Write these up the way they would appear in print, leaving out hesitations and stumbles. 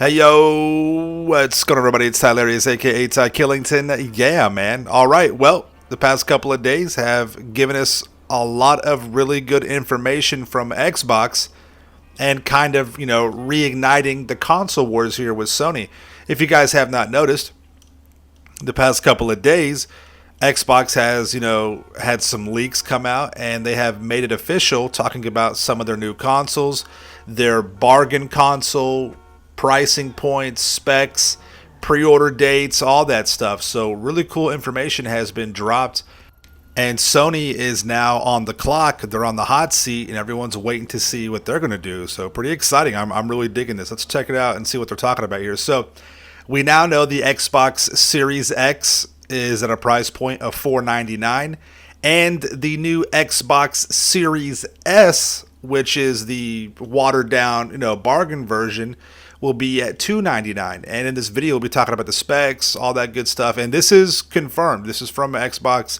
Hey yo, what's going on, everybody? It's Tylarious, aka Ty Killington. Yeah, man. All right. Well, the past couple of days have given us a lot of really good information from Xbox and kind of, reigniting the console wars here with Sony. If you guys have not noticed, the past couple of days, Xbox has, had some leaks come out and they have made it official talking about some of their new consoles, their bargain console, pricing points, specs, pre order dates, all that stuff. So, really cool information has been dropped. And Sony is now on the clock. They're on the hot seat, and everyone's waiting to see what they're going to do. So, pretty exciting. I'm really digging this. Let's check it out and see what they're talking about here. So, we now know the Xbox Series X is at a price point of $499, and the new Xbox Series S, which is the watered down, bargain version, will be at $299. And in this video, we'll be talking about the specs, all that good stuff. And this is confirmed. This is from Xbox.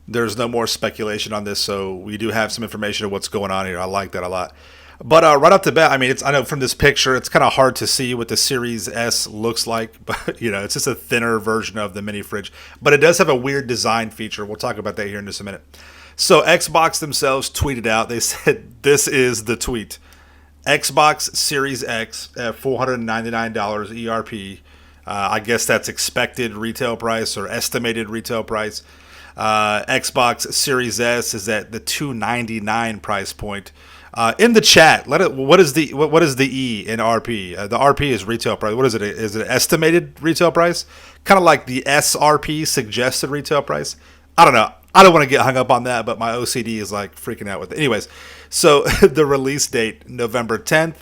There's no more speculation on this, so we do have some information of what's going on here. I like that a lot. But right off the bat, I mean, I know from this picture, it's kind of hard to see what the Series S looks like, but it's just a thinner version of the mini fridge. But it does have a weird design feature. We'll talk about that here in just a minute. So Xbox themselves tweeted out. They said this is the tweet: Xbox Series X at $499 ERP. I guess that's expected retail price or estimated retail price. Xbox Series S is at the $299 price point. In the chat, what is the E in RP? The RP is retail price. What is it? Is it estimated retail price? Kind of like the SRP, suggested retail price. I don't know. I don't want to get hung up on that, but my OCD is like freaking out with it. Anyways, so the release date, November 10th.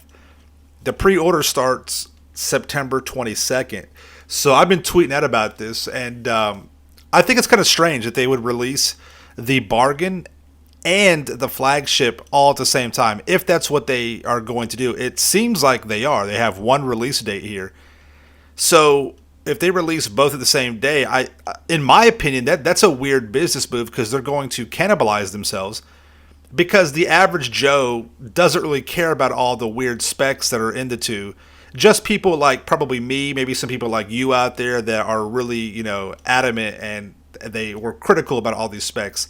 The pre-order starts September 22nd. So I've been tweeting out about this, and I think it's kind of strange that they would release the bargain and the flagship all at the same time. If that's what they are going to do, it seems like they are. They have one release date here. So if they release both at the same day, in my opinion, that's a weird business move because they're going to cannibalize themselves. Because the average Joe doesn't really care about all the weird specs that are in the two. Just people like probably me, maybe some people like you out there that are really, adamant and they were critical about all these specs.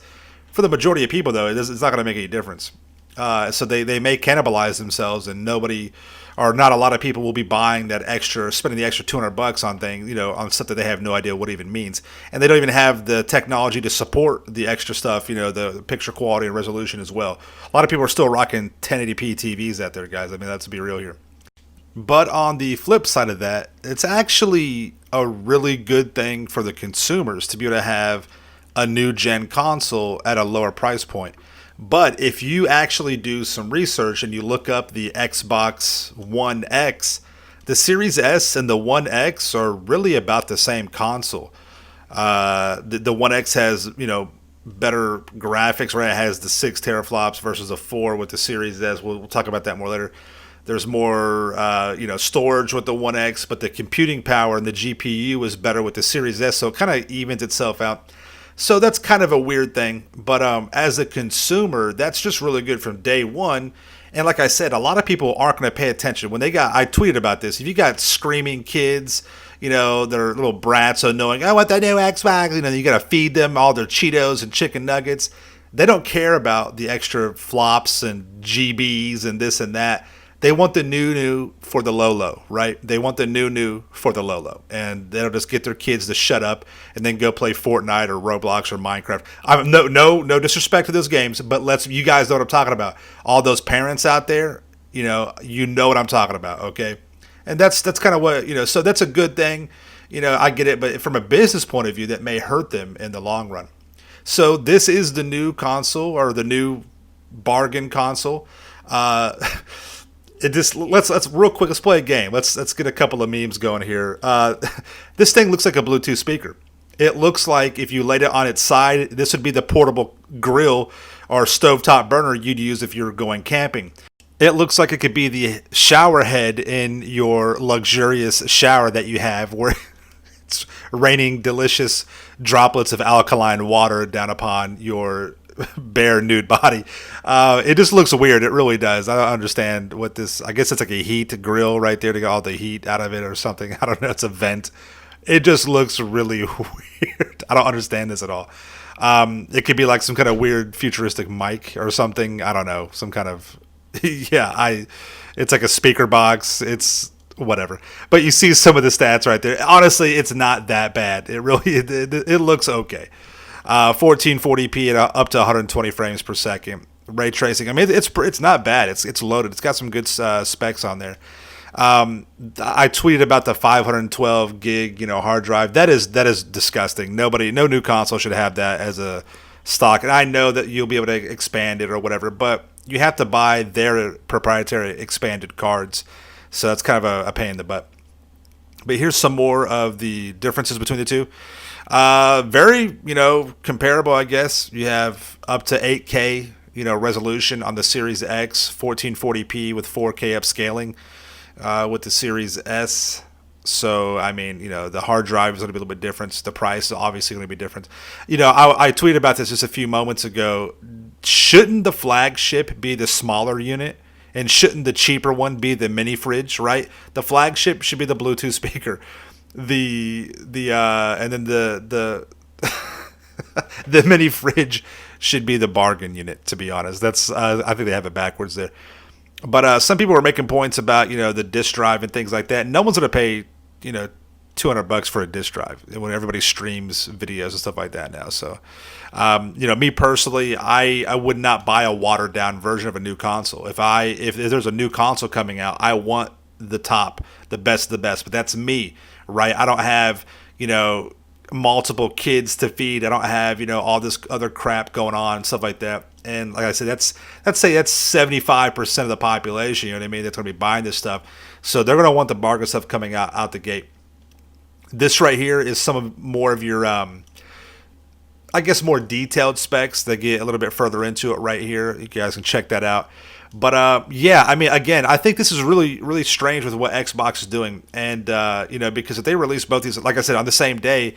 For the majority of people, though, it's not going to make any difference. So they may cannibalize themselves, and nobody or not a lot of people will be buying that extra, spending the extra $200 on things, on stuff that they have no idea what it even means, and they don't even have the technology to support the extra stuff, the picture quality and resolution as well. A lot of people are still rocking 1080p TVs out there, guys. I mean, let's be real here. But on the flip side of that, it's actually a really good thing for the consumers to be able to have a new gen console at a lower price point. But if you actually do some research and you look up the Xbox One X, the Series S and the One X are really about the same console. The One X has, better graphics, right? It has the 6 teraflops versus a 4 with the Series S. We'll talk about that more later. There's more, storage with the One X, but the computing power and the GPU is better with the Series S, so it kind of evens itself out. So that's kind of a weird thing, but as a consumer, that's just really good from day one. And like I said, a lot of people aren't going to pay attention. I tweeted about this. If you got screaming kids, they're little brats, annoying, I want the new Xbox, you got to feed them all their Cheetos and chicken nuggets. They don't care about the extra flops and GBs and this and that. They want the new for the low, right? They want the new for the low. And they'll just get their kids to shut up and then go play Fortnite or Roblox or Minecraft. No disrespect to those games, but you guys know what I'm talking about. All those parents out there, you know what I'm talking about, okay? And that's kind of what, so that's a good thing. I get it, but from a business point of view, that may hurt them in the long run. So this is the new console, or the new bargain console. Let's real quick. Let's play a game. Let's get a couple of memes going here. This thing looks like a Bluetooth speaker. It looks like if you laid it on its side, this would be the portable grill or stovetop burner you'd use if you were going camping. It looks like it could be the shower head in your luxurious shower that you have, where it's raining delicious droplets of alkaline water down upon your bare nude body. It just looks weird. It really does. I don't understand what this. I guess it's like a heat grill right there to get all the heat out of it or something. I don't know. It's a vent. It just looks really weird. I don't understand this at all. It could be like some kind of weird futuristic mic or something. I don't know. Some kind of yeah. It's like a speaker box. It's whatever. But you see some of the stats right there. Honestly, it's not that bad. It really it looks okay. 1440p at up to 120 frames per second. Ray tracing. I mean, it's not bad. It's loaded. It's got some good specs on there. I tweeted about the 512 gig, hard drive. That is disgusting. No new console should have that as a stock. And I know that you'll be able to expand it or whatever, but you have to buy their proprietary expanded cards. So that's kind of a pain in the butt. But here's some more of the differences between the two. Very, comparable, I guess. You have up to 8K, resolution on the Series X, 1440p with 4K upscaling with the Series S. So, I mean, the hard drive is going to be a little bit different. The price is obviously going to be different. I tweeted about this just a few moments ago. Shouldn't the flagship be the smaller unit? And shouldn't the cheaper one be the mini fridge, right? The flagship should be the Bluetooth speaker. And then the the mini fridge should be the bargain unit, to be honest. That's I think they have it backwards there. But some people were making points about, the disk drive and things like that. No one's going to pay, $200 for a disk drive when everybody streams videos and stuff like that now. So, me personally, I would not buy a watered down version of a new console. If there's a new console coming out, I want the top, the best of the best. But that's me, right? I don't have, multiple kids to feed. I don't have, all this other crap going on and stuff like that. And like I said, that's 75% of the population, you know what I mean? That's going to be buying this stuff. So they're going to want the bargain stuff coming out the gate. This right here is more of your, I guess, more detailed specs that get a little bit further into it right here. You guys can check that out. But yeah, I mean, again, I think this is really, really strange with what Xbox is doing. And, because if they release both these, like I said, on the same day,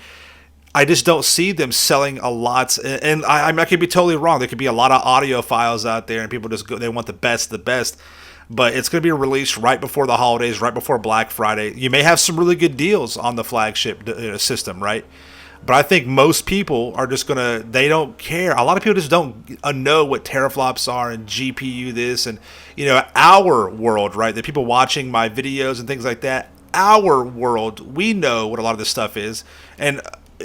I just don't see them selling a lot. And I could be totally wrong. There could be a lot of audio files out there and people they want the best. But it's going to be released right before the holidays, right before Black Friday. You may have some really good deals on the flagship system, right? But I think most people are just they don't care. A lot of people just don't know what teraflops are and GPU this and, our world, right? The people watching my videos and things like that, our world, we know what a lot of this stuff is. And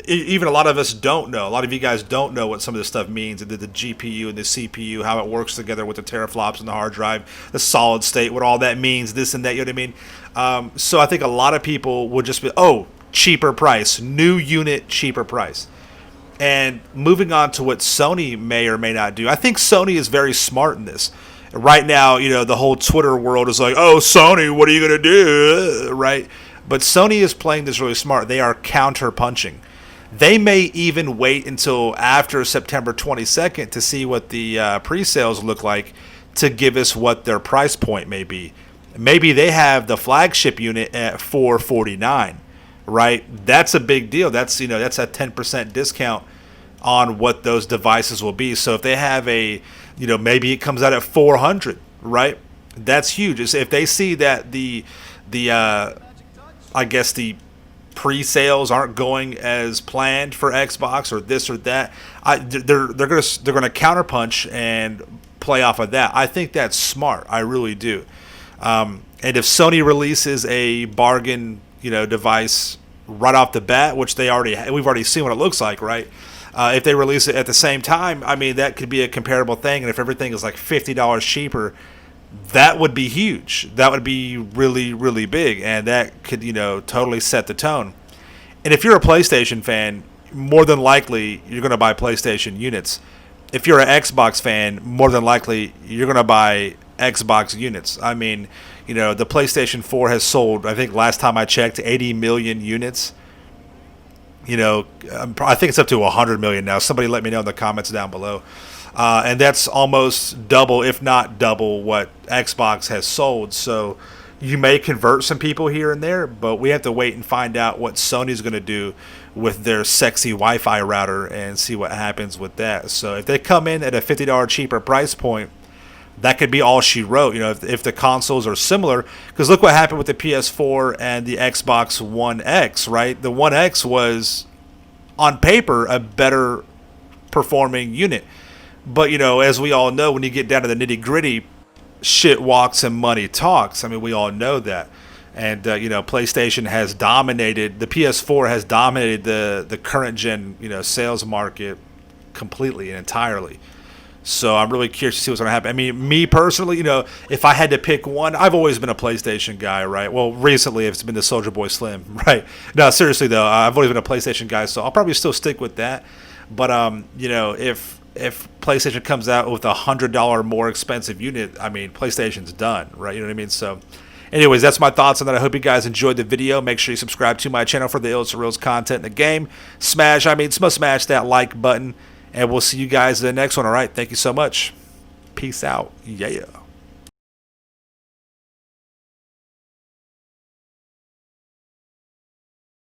even a lot of us don't know. A lot of you guys don't know what some of this stuff means. The GPU and the CPU, how it works together with the teraflops and the hard drive, the solid state, what all that means, this and that, you know what I mean? So I think a lot of people would just be, cheaper price, new unit, cheaper price. And moving on to what Sony may or may not do, I think Sony is very smart in this. Right now, the whole Twitter world is like, Sony, what are you going to do? Right? But Sony is playing this really smart. They are counter-punching. They may even wait until after September 22nd to see what the pre-sales look like to give us what their price point may be. Maybe they have the flagship unit at $449. Right, that's a big deal. That's that's a 10% discount on what those devices will be. So if they have maybe it comes out at 400, right? That's huge. If they see that the I guess the pre-sales aren't going as planned for Xbox or this or that, they're gonna counterpunch and play off of that. I think that's smart. I really do. And if Sony releases a bargain device right off the bat, which we've already seen what it looks like, right? If they release it at the same time, I mean, that could be a comparable thing. And if everything is like $50 cheaper, that would be huge. That would be really, really big. And that could, totally set the tone. And if you're a PlayStation fan, more than likely, you're going to buy PlayStation units. If you're an Xbox fan, more than likely, you're going to buy Xbox units. I mean, the PlayStation 4 has sold, I think last time I checked, 80 million units. I think it's up to 100 million now. Somebody let me know in the comments down below. And that's almost double, if not double, what Xbox has sold. So, You may convert some people here and there, but we have to wait and find out what Sony's going to do with their sexy Wi-Fi router and see what happens with that. So if they come in at a $50 cheaper price point, that could be all she wrote. You know, if the consoles are similar, because look what happened with the PS4 and the Xbox One X, right? The One X was on paper a better performing unit, but you know, as we all know, when you get down to the nitty gritty, shit walks and money talks. I mean, we all know that. And you know, PlayStation has dominated. The PS4 has dominated the current gen, you know, sales market completely and entirely. So I'm really curious to see what's going to happen. I mean, me personally, you know, if I had to pick one, I've always been a PlayStation guy, right? Well, recently it's been the Soldier Boy Slim, right? No, seriously though, I've always been a PlayStation guy, so I'll probably still stick with that. But you know, if PlayStation comes out with $100 more expensive unit, I mean, PlayStation's done, right? You know what I mean? So, anyways, that's my thoughts on that. I hope you guys enjoyed the video. Make sure you subscribe to my channel for the illest reels content in the game. Smash that like button, and we'll see you guys in the next one. All right, thank you so much. Peace out. Yeah.